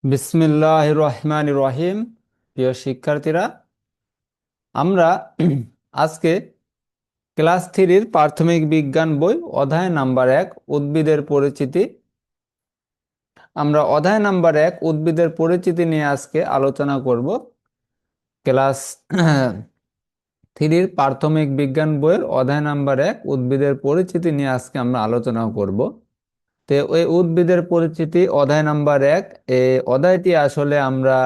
বিসমিল্লাহির রহমানির রহিম। প্রিয় শিক্ষার্থীরা, আমরা আজকে ক্লাস থ্রির প্রাথমিক বিজ্ঞান বই অধ্যায় নাম্বার 1 উদ্ভিদের পরিচিতি। আমরা অধ্যায় নাম্বার 1 উদ্ভিদের পরিচিতি নিয়ে আজকে আলোচনা করব। ক্লাস থ্রির প্রাথমিক বিজ্ঞান বইয়ের অধ্যায় নাম্বার 1 উদ্ভিদের পরিচিতি নিয়ে আজকে আমরা আলোচনা করব। তো ওই উদ্ভিদের পরিচিতি অধ্যায় নাম্বার 1, এই অধ্যায়টি আসলে আমরা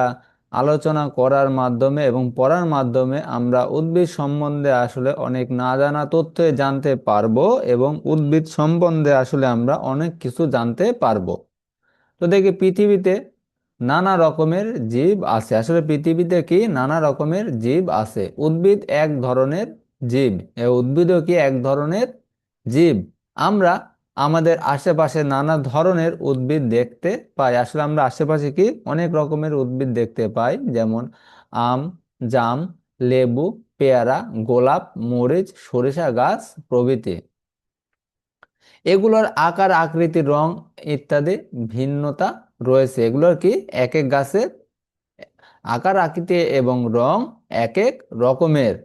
আলোচনা করার মাধ্যমে এবং পড়ার মাধ্যমে আমরা উদ্ভিদ সম্বন্ধে আসলে অনেক না জানা তথ্য জানতে পারবো এবং উদ্ভিদ সম্বন্ধে আসলে আমরা অনেক কিছু জানতে পারবো। তো দেখি, পৃথিবীতে নানা রকমের জীব আছে। আসলে পৃথিবীতে কি নানা রকমের জীব আছে। উদ্ভিদ এক ধরনের জীব, উদ্ভিদও কি এক ধরনের জীব। আমরা আমাদের আশেপাশে নানা ধরনের উদ্ভিদ দেখতে পাই। আসলে আমরা আশেপাশে কি অনেক রকমের উদ্ভিদ দেখতে পাই, যেমন আম, জাম, লেবু, পেয়ারা, গোলাপ, মরিচ, সরিষা গাছ প্রভৃতি। এগুলোর আকার, আকৃতি, রং ইত্যাদি ভিন্নতা রয়েছে। এগুলোর কি এক এক গাছের আকার, আকৃতি এবং রং এক এক রকমের।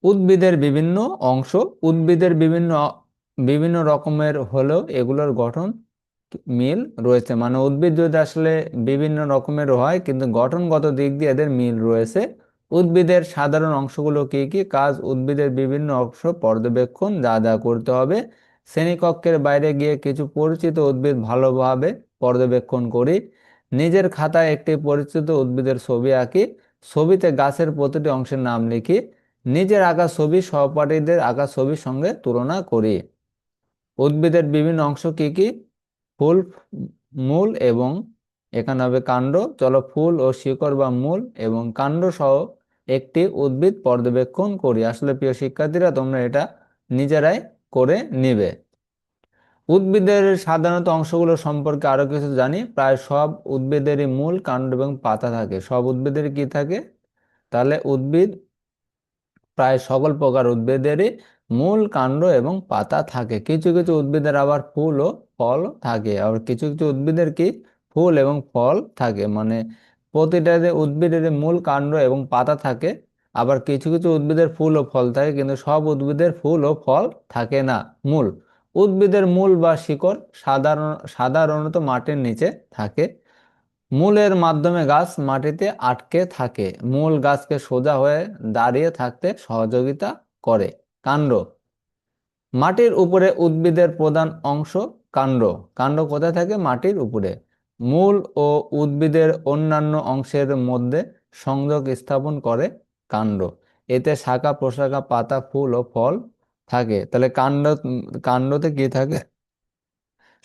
উদ্ভিদের বিভিন্ন অংশ, উদ্ভিদের বিভিন্ন বিভিন্ন রকমের হলেও এগুলোর গঠন মিল রয়েছে। মানে উদ্ভিদ যদি আসলে বিভিন্ন রকমের হয়, কিন্তু গঠনগত দিক দিয়ে এদের মিল রয়েছে। উদ্ভিদের সাধারণ অংশগুলো কি কি কাজ? উদ্ভিদের বিভিন্ন অংশ পর্যবেক্ষণ যা যা করতে হবে। শ্রেণীকক্ষের বাইরে গিয়ে কিছু পরিচিত উদ্ভিদ ভালোভাবে পর্যবেক্ষণ করি। নিজের খাতায় একটি পরিচিত উদ্ভিদের ছবি আঁকি। ছবিতে গাছের প্রতিটি অংশের নাম লিখি। নিজের আঁকা ছবি সহপাঠীদের আঁকা ছবির সঙ্গে তুলনা করি। উদ্ভিদের বিভিন্ন অংশ কি কি? ফুল, মূল এবং এখানে হবে কাণ্ড। চলো ফুল ও শিকড় বা মূল এবং কাণ্ড সহ একটি উদ্ভিদ পর্যবেক্ষণ করি। আসলে প্রিয় শিক্ষার্থীরা, তোমরা এটা নিজেরাই করে নিবে। উদ্ভিদের সাধারণত অংশগুলো সম্পর্কে আরো কিছু জানি। প্রায় সব উদ্ভিদেরই মূল, কাণ্ড এবং পাতা থাকে। সব উদ্ভিদের কি থাকে? তাহলে উদ্ভিদ, প্রায় সকল প্রকার উদ্ভিদেরই মূল, কাণ্ড এবং পাতা থাকে। কিছু কিছু উদ্ভিদের আবার ফুল ও ফল থাকে। আবার কিছু কিছু উদ্ভিদের কি ফুল এবং ফল থাকে। মানে প্রতিটা যে উদ্ভিদের মূল, কাণ্ড এবং পাতা থাকে। আবার কিছু কিছু উদ্ভিদের ফুল ও ফল থাকে, কিন্তু সব উদ্ভিদের ফুল ও ফল থাকে না। মূল উদ্ভিদের মূল বা শিকড় সাধারণত মাটির নিচে থাকে। মূলের মাধ্যমে গাছ মাটিতে আটকে থাকে। মূল গাছকে সোজা হয়ে দাঁড়িয়ে থাকতে সহযোগিতা করে। কাণ্ড মাটির উপরে উদ্ভিদের প্রধান অংশ কাণ্ড। কাণ্ড কোথায় থাকে? মাটির উপরে। মূল ও উদ্ভিদের অন্যান্য অংশের মধ্যে সংযোগ স্থাপন করে কাণ্ড। এতে শাখা প্রশাখা, পাতা, ফুল ও ফল থাকে। তাহলে কাণ্ডতে কি থাকে?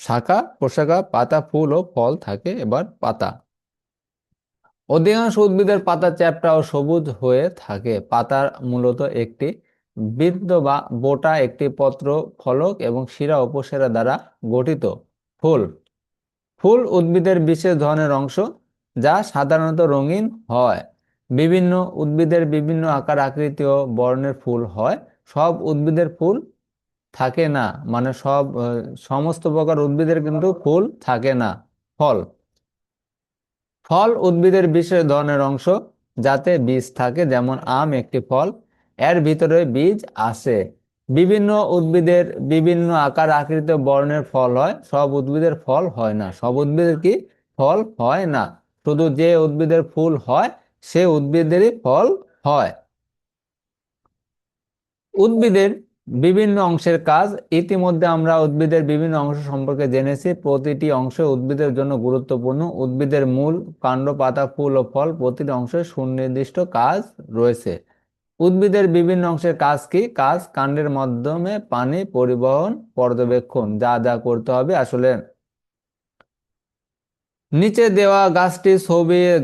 শাখা প্রশাখা, পাতা, ফুল ও ফল থাকে। এবার পাতা। অধিকাংশ উদ্ভিদের পাতা চ্যাপ্টা ও সবুজ হয়ে থাকে। পাতা মূলত একটি বৃত্ত বা বোটা, একটি পত্র ফলক এবং শিরা উপশিরা দ্বারা গঠিত। ফুল ফুল উদ্ভিদের বিশেষ ধরনের অংশ, যা সাধারণত রঙিন হয়। বিভিন্ন উদ্ভিদের বিভিন্ন আকার, আকৃতি ও বর্ণের ফুল হয়। সব উদ্ভিদের ফুল থাকে না। মানে সমস্ত প্রকার উদ্ভিদের কিন্তু ফুল থাকে না। ফল ফল উদ্ভিদের বিশেষ ধরনের অংশ, যাতে বীজ থাকে। যেমন আম একটি ফল, এর ভিতরে বীজ আছে। বিভিন্ন উদ্ভিদের বিভিন্ন আকার, আকৃতি ও বর্ণের ফল হয়। সব উদ্ভিদের ফল হয় না। সব উদ্ভিদের কি ফল হয় না। শুধু যে উদ্ভিদের ফুল হয় সে উদ্ভিদেরই ফল হয়। উদ্ভিদের বিভিন্ন অংশের কাজ। ইতিমধ্যে আমরা উদ্ভিদের বিভিন্ন অংশ সম্পর্কে জেনেছি। প্রতিটি অংশ উদ্ভিদের জন্য গুরুত্বপূর্ণ। উদ্ভিদের মূল, কাণ্ড, পাতা, ফুল ও ফল প্রতিটি অংশের সুনির্দিষ্ট কাজ রয়েছে। উদ্ভিদের বিভিন্ন অংশের কাজ কি? কাজ কাণ্ডের মাধ্যমে পানি পরিবহন, পর্যবেক্ষণ যা যা করতে হবে। আসলে নিচে দেওয়া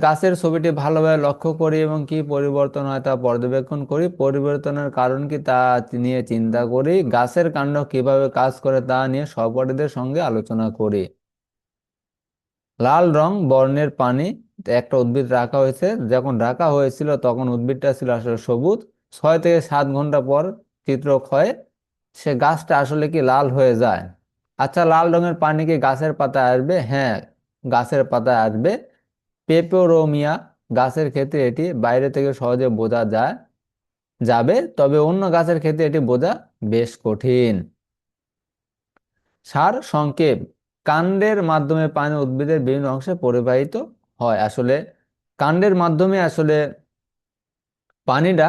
গাছের ছবিটি ভালোভাবে লক্ষ্য করি এবং কি পরিবর্তন হয় তা পর্যবেক্ষণ করি। পরিবর্তনের কারণ কি তা নিয়ে চিন্তা করি। গাছের কাণ্ড কিভাবে কাজ করে তা নিয়ে সহপাঠীদের সঙ্গে আলোচনা করি। লাল রং বর্ণের পানি একটা উদ্ভিদ রাখা হয়েছে। যখন রাখা হয়েছিল তখন উদ্ভিদটা ছিল আসলে সবুজ। 6 থেকে 7 ঘন্টা পর চিত্রক্ষয়ে সে গাছটা আসলে কি লাল হয়ে যায়। আচ্ছা, লাল রঙের পানি কি গাছের পাতায় আসবে? হ্যাঁ, গাছের পাতায় আসবে। পেপেরোমিয়া গাছের ক্ষেত্রে এটি বাইরে থেকে সহজে বোঝা যাবে, তবে অন্য গাছের ক্ষেত্রে এটি বোঝা বেশ কঠিন। সার সংক্ষেপ: কাণ্ডের মাধ্যমে পানি উদ্ভিদের বিভিন্ন অংশে পরিবাহিত হয়। আসলে কাণ্ডের মাধ্যমে আসলে পানিটা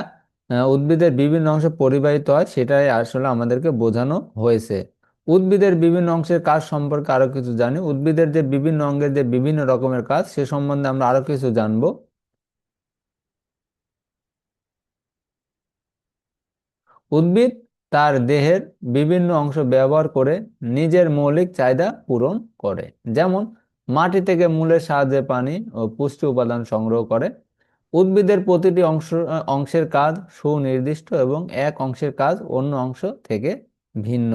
উদ্ভিদের বিভিন্ন অংশে পরিবাহিত হয়, সেটাই আসলে আমাদেরকে বোঝানো হয়েছে। উদ্ভিদের বিভিন্ন অংশের কাজ সম্পর্কে আরো কিছু জানি। উদ্ভিদের যে বিভিন্ন অঙ্গের যে বিভিন্ন রকমের কাজ, সে সম্বন্ধে আমরা আরো কিছু জানবো। উদ্ভিদ তার দেহের বিভিন্ন অংশ ব্যবহার করে নিজের মৌলিক চাহিদা পূরণ করে। যেমন মাটি থেকে মূলের সাহায্যে পানি ও পুষ্টি উপাদান সংগ্রহ করে। উদ্ভিদের প্রতিটি অংশের কাজ সুনির্দিষ্ট এবং এক অংশের কাজ অন্য অংশ থেকে ভিন্ন।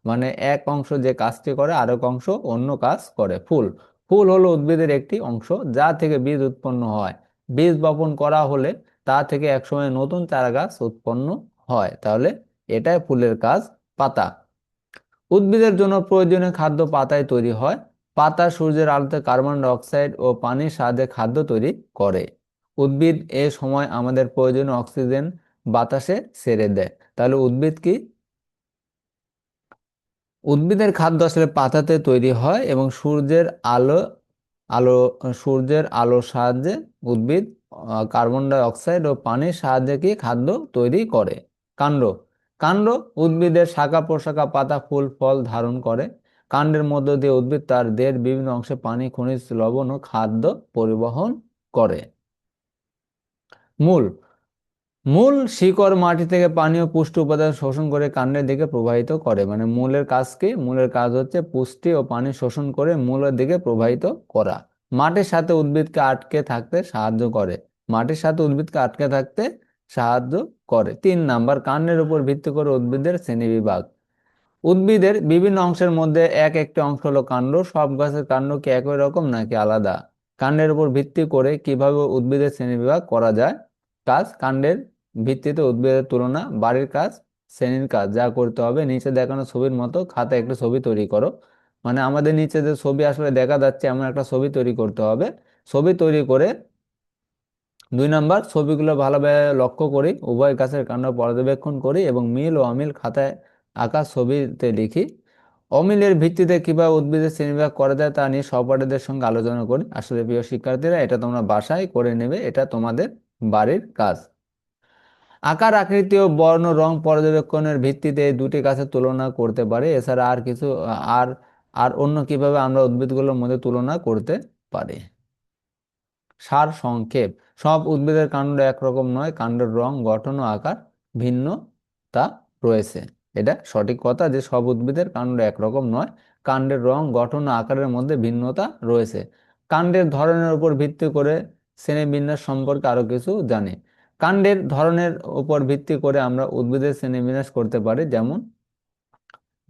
মানে এক অংশ যে কাজটি করে আরেক অংশ অন্য কাজ করে। ফুল ফুল হলো উদ্ভিদের একটি অংশ যা থেকে বীজ উৎপন্ন হয়। বীজ বপন করা হলে তা থেকে একসময় নতুন চারা গাছ উৎপন্ন হয়। তাহলে এটাই ফুলের কাজ। পাতা উদ্ভিদের জন্য প্রয়োজনীয় খাদ্য পাতায় তৈরি হয়। পাতা সূর্যের আলোতে কার্বন ডাই অক্সাইড ও পানির সাহায্যে খাদ্য তৈরি করে। উদ্ভিদ এ সময় আমাদের প্রয়োজনীয় অক্সিজেন বাতাসে ছেড়ে দেয়। তাহলে উদ্ভিদ কি? উদ্ভিদের খাদ্য আসলে পাতাতে তৈরি হয় এবং আলো আলো সূর্যের আলোর সাহায্যে উদ্ভিদ কার্বন ডাই অক্সাইড ও পানির সাহায্যে কি খাদ্য তৈরি করে। কাণ্ড কাণ্ড উদ্ভিদের শাখা প্রশাখা পাতা ফুল ফল ধারণ করে। কাণ্ডের মধ্য দিয়ে উদ্ভিদ তার দেহের বিভিন্ন অংশে পানি খনিজ লবণ ও খাদ্য পরিবহন করে। মূল মূল শিকড় মাটি থেকে পানি ও পুষ্টি উপাদান শোষণ করে কাণ্ডের দিকে প্রবাহিত করে। মানে মূলের কাজ কি? মূলের কাজ হচ্ছে পুষ্টি ও পানি শোষণ করে মূলের দিকে প্রবাহিত করা। মাটির সাথে উদ্ভিদকে আটকে থাকতে সাহায্য করে। মাটির সাথে উদ্ভিদকে আটকে থাকতে সাহায্য করে। 3 নাম্বার, কাণ্ডের উপর ভিত্তি করে উদ্ভিদের শ্রেণীবিভাগ। উদ্ভিদের বিভিন্ন অংশের মধ্যে একটি অংশ হলো কাণ্ড। সব গাছের কাণ্ড কি একই রকম নাকি আলাদা? কাণ্ডের উপর ভিত্তি করে কিভাবে উদ্ভিদের শ্রেণীবিভাগ করা যায়? কাণ্ডের ভিত্তিতে উদ্ভিদের তুলনা। বাড়ির কাজ, শ্রেণীর কাজ যা করতে হবে নিচে দেখানো ছবির মতো খাতায় একটা ছবি তৈরি করো। মানে আমাদের নিচে যে ছবি আসলে দেখা যাচ্ছে এমন একটা ছবি তৈরি করতে হবে। ছবি তৈরি করে 2 নাম্বার, ছবিগুলো ভালোভাবে লক্ষ্য করি, উভয় গাছের কাণ্ড পর্যবেক্ষণ করি এবং মিল ও অমিল খাতায় আঁকা ছবিতে লিখি। অমিলের ভিত্তিতে কিভাবে উদ্ভিদের শ্রেণীবিভাগ করা যায় তা নিয়ে সহপাঠীদের সঙ্গে আলোচনা করি। আসলে প্রিয় শিক্ষার্থীরা, এটা তোমরা বাসায় করে নেবে, এটা তোমাদের বাড়ির কাজ। আকার আকৃতি ও বর্ণ রং পর্যবেক্ষণের ভিত্তিতে এই দুটি গাছের তুলনা করতে পারে। এছাড়া আর কিছু আর আর অন্য কিভাবে আমরা উদ্ভিদগুলোর মধ্যে তুলনা করতে পারি? সার সংক্ষেপ: সব উদ্ভিদের কাণ্ড একরকম নয়। কাণ্ডের রং, গঠন ও আকার ভিন্নতা রয়েছে। এটা সঠিক কথা যে সব উদ্ভিদের কাণ্ড একরকম নয়। কাণ্ডের রং, গঠন ও আকারের মধ্যে ভিন্নতা রয়েছে। কাণ্ডের ধরনের উপর ভিত্তি করে শ্রেণীবিন্যাস সম্পর্কে আরো কিছু জানি। কাণ্ডের ধরনের উপর ভিত্তি করে আমরা উদ্ভিদের শ্রেণীবিন্যাস করতে পারি। যেমন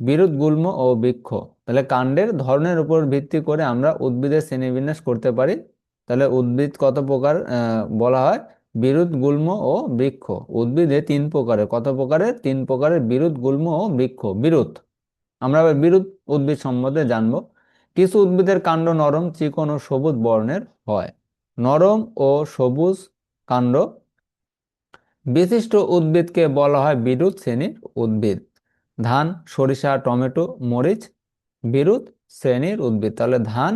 বিরুৎ, গুল্ম ও বৃক্ষ। তাহলে কাণ্ডের ধরনের উপর ভিত্তি করে আমরা উদ্ভিদের শ্রেণীবিন্যাস করতে পারি। তাহলে উদ্ভিদ কত প্রকার বলা হয়? বিরুৎ, গুল্ম ও বৃক্ষ। উদ্ভিদে 3 প্রকারের। কত প্রকারের? 3 প্রকারের, বিরুৎ, গুল্ম ও বৃক্ষ। বিরুৎ, আমরা আবার বিরুৎ উদ্ভিদ সম্বন্ধে জানবো। কিছু উদ্ভিদের কাণ্ড নরম, চিকন ও সবুজ বর্ণের হয়। নরম ও সবুজ কাণ্ড বিশিষ্ট উদ্ভিদকে বলা হয় বিরুৎ শ্রেণীর উদ্ভিদ। ধান, সরিষা, টমেটো, মরিচ বিরুৎ শ্রেণীর উদ্ভিদ। তাহলে ধান,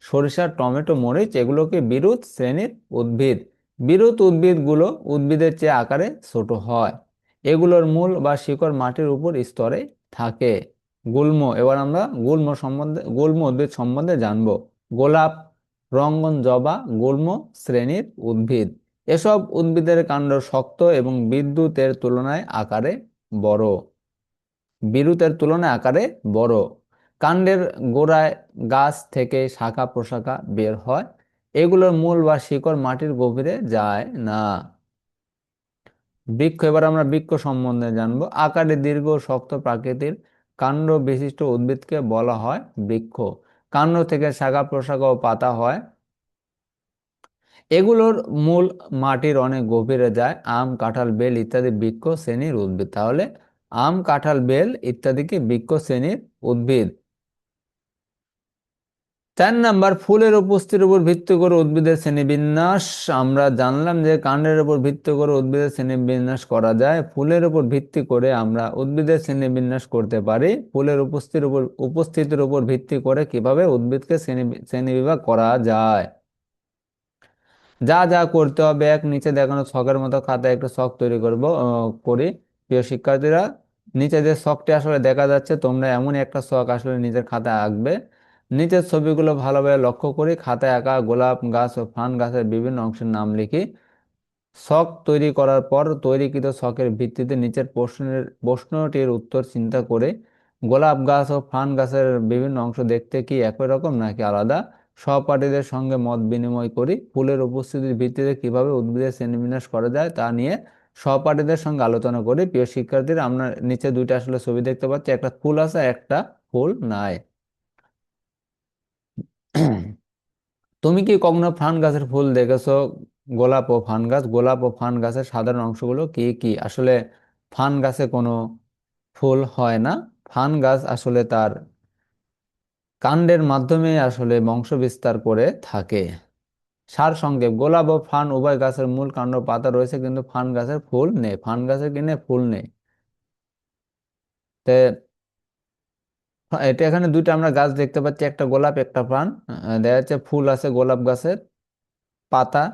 সরিষা, টমেটো, মরিচ এগুলোকে বিরুৎ শ্রেণীর উদ্ভিদ। বিরুৎ উদ্ভিদগুলো উদ্ভিদের চেয়ে আকারে ছোট হয়। এগুলোর মূল বা শিকড় মাটির উপর স্তরে থাকে। গুল্ম, এবার আমরা গুল্ম উদ্ভিদ সম্বন্ধে জানবো। গোলাপ, রঙ্গন, জবা গুল্ম শ্রেণীর উদ্ভিদ। এসব উদ্ভিদের কাণ্ড শক্ত এবং বড় বিরুতের তুলনায় আকারে বড়। কাণ্ডের গোড়ায় গাছ থেকে শাখা প্রশাখা বের হয়। এগুলোর মূল বা শিকড় মাটির গভীরে যায় না। বৃক্ষ, এবার আমরা বৃক্ষ সম্বন্ধে জানবো। আকারে দীর্ঘ শক্ত প্রাকৃতিক কাণ্ড বিশিষ্ট উদ্ভিদকে বলা হয় বৃক্ষ। কাণ্ড থেকে শাখা প্রশাখা ও পাতা হয়। এগুলোর মূল মাটির অনেক গভীরে যায়। আম, কাঁঠাল, বেল ইত্যাদি বৃক্ষ শ্রেণীর উদ্ভিদ। তাহলে আম, কাঁঠাল, বেল ইত্যাদি কি বৃক্ষ শ্রেণীর উদ্ভিদ। 4 নাম্বার, ফুলের উপস্থিতির উপর ভিত্তি করে উদ্ভিদের শ্রেণীবিন্যাস। আমরা জানলাম যে কাণ্ডের উপর ভিত্তি করে উদ্ভিদের শ্রেণীবিন্যাস করা যায়। ফুলের উপর ভিত্তি করে আমরা উদ্ভিদের শ্রেণীবিন্যাস করতে পারি। ফুলের উপস্থিতির উপর ভিত্তি করে কিভাবে উদ্ভিদকে শ্রেণীবিভাগ করা যায়। যা যা করতে হবে, নিচে দেখানো ছকের মতো খাতায় একটা ছক তৈরি করি। প্রিয় শিক্ষার্থীরা, নিচে যে ছকটি আসলে দেখা যাচ্ছে, তোমরা এমন একটা ছক আসলে নিজের খাতায় আঁকবে। নিচের ছবিগুলো ভালোভাবে লক্ষ্য করি। খাতায় আঁকা গোলাপ গাছ ও ফান গাছের বিভিন্ন অংশের নাম লিখি। ছক তৈরি করার পর তৈরিকৃত ছকের ভিত্তিতে নিচের প্রশ্নটির উত্তর চিন্তা করে, গোলাপ গাছ ও ফান গাছের বিভিন্ন অংশ দেখতে কি একই রকম নাকি আলাদা, সহপাঠীদের সঙ্গে মত বিনিময় করি। ফুলের উপস্থিতির ভিত্তিতে কিভাবে উদ্ভিদের শ্রেণীবিন্যাস করা যায় তা নিয়ে সহপাঠীদের সঙ্গে আলোচনা করি। প্রিয় শিক্ষার্থীরা, আমরা নিচে দুইটা আসলে ছবি দেখতে পাচ্ছি, একটা ফুল আছে, একটা ফুল নাই। তুমি কি কখনো ফান গাছের ফুল দেখেছো? গোলাপ ও ফান গাছ। গোলাপ ও ফান গাছের সাধারণ অংশগুলো কি কি? আসলে ফান গাছে কোনো ফুল হয় না। ফান গাছ আসলে তার কাণ্ডের মাধ্যমে আসলে বংশ বিস্তার করে থাকে। সার সংক্ষেপ, গোলাপ ও ফান উভয় গাছের মূল কাণ্ড পাতা রয়েছে, কিন্তু ফান গাছের ফুল নেই। ফান গাছের কিনে ফুল নেই। তে এটা এখানে দুইটা আমরা গাছ দেখতে পাচ্ছি, একটা গোলাপ একটা ফান। দেখা যাচ্ছে ফুল আছে গোলাপ গাছের, পাতা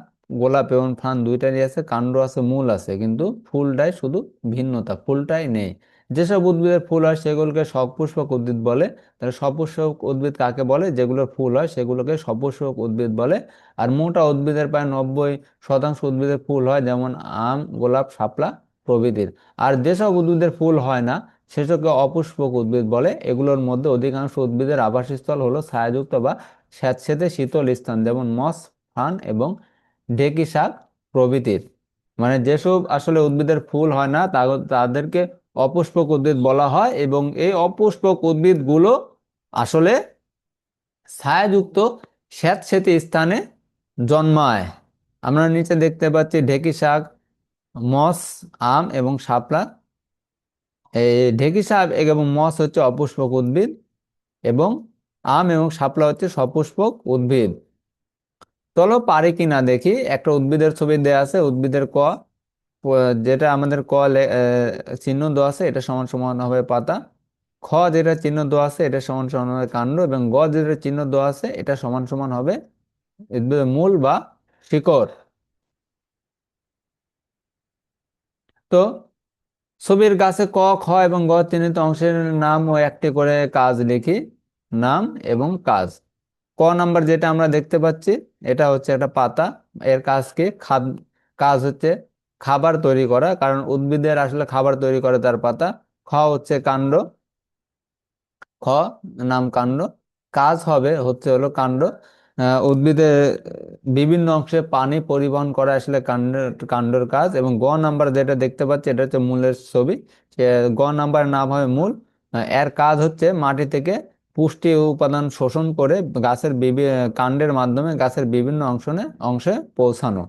গোলাপ এবং ফান দুইটারই আছে, কাণ্ড আছে, মূল আছে, কিন্তু ফুলটাই শুধু ভিন্নতা, ফুলটাই নেই। যেসব উদ্ভিদের ফুল হয় সেগুলোকে সপুষ্পক উদ্ভিদ বলে। তাহলে সপুষ্পক উদ্ভিদ কাকে বলে? যেগুলোর ফুল হয় সেগুলোকে সপুষ্পক উদ্ভিদ বলে। আর মোটা উদ্ভিদের প্রায় 90% উদ্ভিদের ফুল হয়, যেমন আম, গোলাপ, শাপলা প্রভৃতির। আর যেসব উদ্ভিদের ফুল হয় না সেসবকে অপুষ্পক উদ্ভিদ বলে। এগুলোর মধ্যে অধিকাংশ উদ্ভিদের আবাসস্থল হলো ছায়াযুক্ত বা স্যাঁতসেঁতে শীতল স্থান, যেমন মস, ফান এবং ঢেঁকি শাক প্রভৃতির। মানে যেসব আসলে উদ্ভিদের ফুল হয় না তাদেরকে অপুষ্পক উদ্ভিদ বলা হয়, এবং এই অপুষ্পক উদ্ভিদগুলো আসলে ছায়াযুক্ত স্যাঁতসেঁতে স্থানে জন্মায়। আমরা নিচে দেখতে পাচ্ছি ঢেঁকি শাক, মস, আম এবং শাপলা। এই ঢেঁকি শাক এবং মস হচ্ছে অপুষ্পক উদ্ভিদ, এবং আম এবং শাপলা হচ্ছে সপুষ্পক উদ্ভিদ। চলো পারি কি না দেখি। একটা উদ্ভিদের ছবি দেয়া আছে, উদ্ভিদের যেটা আমাদের চিহ্ন দেওয়া আছে এটা সমান সমান হবে পাতা। খ যেটা চিহ্ন দেওয়া আছে এটা সমান সমান হবে কাণ্ড, এবং গ যেটা চিহ্ন দেওয়া আছে এটা সমান সমান হবে উদ্ভিদের মূল বা শিকড়। তো ছবির গাছে ক, খ এবং গ চিহ্নিত অংশের নাম ও একটি করে কাজ লিখি। নাম এবং কাজ। ক নাম্বার যেটা আমরা দেখতে পাচ্ছি, এটা হচ্ছে একটা পাতা। এর কাজ কি? কাজ হচ্ছে খাবার তৈরি করা, কারণ উদ্ভিদের আসলে খাবার তৈরি করে তার পাতা। খ হচ্ছে কাণ্ড। খ নাম কাণ্ড। কাজ হলো কাণ্ড। উদ্ভিদের বিভিন্ন অংশে পানি পরিবহন করা আসলে কাণ্ডের কাজ। এবং গ নাম্বার যেটা দেখতে পাচ্ছি এটা হচ্ছে মূলের ছবি। গ নাম্বার নাম হবে মূল। এর কাজ হচ্ছে মাটি থেকে পুষ্টি উপাদান শোষণ করে কাণ্ডের মাধ্যমে গাছের বিভিন্ন অংশে পৌঁছানো।